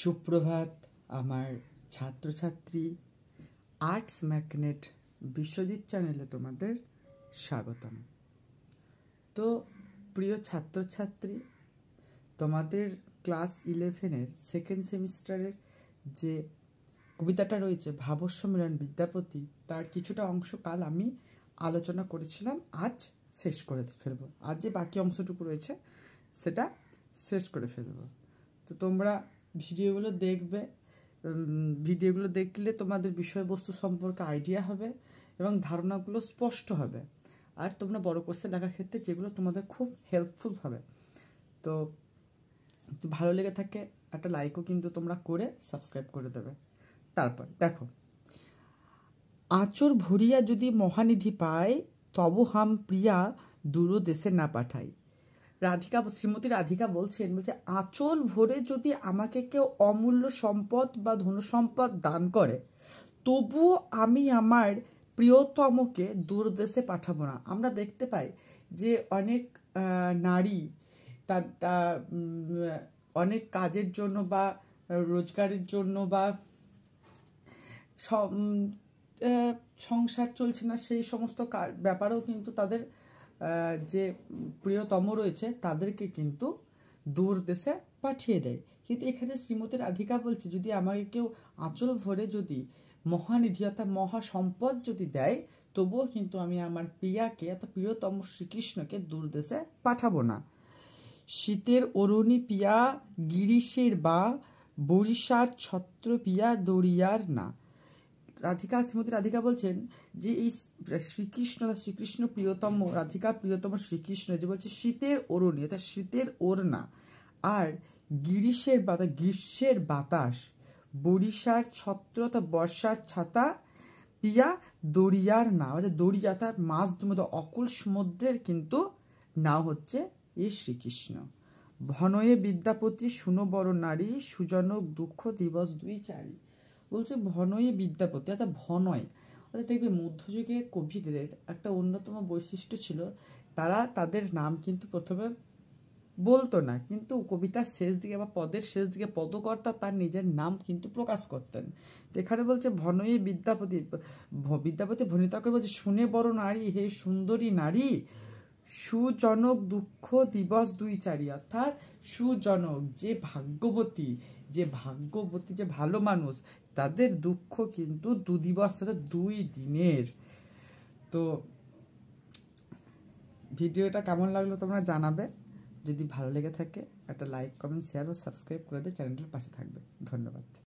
সুপ্রভাত আমার ছাত্রছাত্রী আর্টস ম্যাগনেট বিশ্বজিৎ চ্যানেলে তোমাদের স্বাগতম। তো প্রিয় ছাত্রছাত্রী, তোমাদের ক্লাস 11-এর সেকেন্ড সেমিস্টারের যে কবিতাটা রয়েছে ভাবস্য মিলন বিদ্যাপতি, তার কিছুটা অংশ কাল আমি আলোচনা করেছিলাম, আজ শেষ করে ফেলবো। আজ যে বাকি অংশটুকু রয়েছে সেটা শেষ করে ফেলবো। তো তোমরা ভিডিওগুলো দেখবে, ভিডিওগুলো দেখলে তোমাদের বিষয়বস্তু সম্পর্কে আইডিয়া হবে এবং ধারণাগুলো স্পষ্ট হবে। আর তোমরা বড় কোর্সে লেখার ক্ষেত্রে যেগুলো তোমাদের খুব হেল্পফুল হবে। তো ভালো লেগে থাকে একটা লাইকও কিন্তু তোমরা করে সাবস্ক্রাইব করে দেবে। তারপর দেখো, আঁচর ভরিয়া যদি মহানিধি পায়, তব হাম প্রিয়া দূর দেশে না পাঠাই। রাধিকা, শ্রীমতী রাধিকা বলছে আঁচল ভরে যদি আমাকে কেউ অমূল্য সম্পদ বা ধনসম্পদ দান করে, তবুও আমি আমার প্রিয়তমকে দূর দেশে পাঠাবো না। আমরা দেখতে পাই যে অনেক নারী তার অনেক কাজের জন্য বা রোজগারের জন্য বা সংসার চলছে না, সেই সমস্ত ব্যাপারেও কিন্তু তাদের যে প্রিয়তম রয়েছে তাদেরকে কিন্তু দূর দেশে পাঠিয়ে দেয়। কিন্তু এখানে শ্রীমতী রাধিকা বলছে যদি আমাকে কেউ আঁচল ভরে যদি মহানিধি অর্থাৎ মহাসম্পদ যদি দেয়, তবুও কিন্তু আমি আমার প্রিয়াকে অর্থাৎ প্রিয়তম শ্রীকৃষ্ণকে দূর দেশে পাঠাবো না। শীতের অরুণী পিয়া গিরিশের বা বরিশার ছত্র পিয়া দরিয়ার না। রাধিকা, শ্রীমতী রাধিকা বলছেন যে এই শ্রীকৃষ্ণ প্রিয়তম, রাধিকা প্রিয়তম শ্রীকৃষ্ণ যে বলছে শীতের অরুণী অর্থাৎ শীতের ওড়না, আর গ্রীষ্মের বাতাস, বরিশার ছত্র অর্থাৎ বর্ষার ছাতা, পিয়া দরিয়ার নাও অর্থাৎ দড়ি অর্থাৎ মাছ মধ্যে অকুল সমুদ্রের কিন্তু নাও হচ্ছে এই শ্রীকৃষ্ণ। ভনয়ে বিদ্যাপতি শুনো বড় নারী, সুজনক দুঃখ দিবস দুই চারি। বলছে ভনয়ে বিদ্যাপতি অর্থাৎ ভনয় অর্থাৎ দেখবে মধ্যযুগের কবিদের একটা অন্যতম বৈশিষ্ট্য ছিল, তারা তাদের নাম কিন্তু প্রথমে বলতো না, কিন্তু কবিতার শেষ দিকে বা পদের শেষ দিকে পদকর্তা তার নিজের নাম কিন্তু প্রকাশ করতেন। তো এখানে বলছে ভনয়ে বিদ্যাপতি, বিদ্যাপতি ভনিতা করে বলছে শুনে বড় নারী, হে সুন্দরী নারী, সুজনক দুঃখ দিবস দুই চারি। অর্থাৎ সুজনক যে ভাগ্যবতী, যে ভালো মানুষ, তাদের দুঃখ কিন্তু দুদিবস সাথে 2 দিনের। তো ভিডিওটা কেমন লাগলো তোমরা জানাবে। যদি ভালো লেগে থাকে একটা লাইক, কমেন্ট, শেয়ার ও সাবস্ক্রাইব করে দিয়ে চ্যানেলটার পাশে থাকবে। ধন্যবাদ।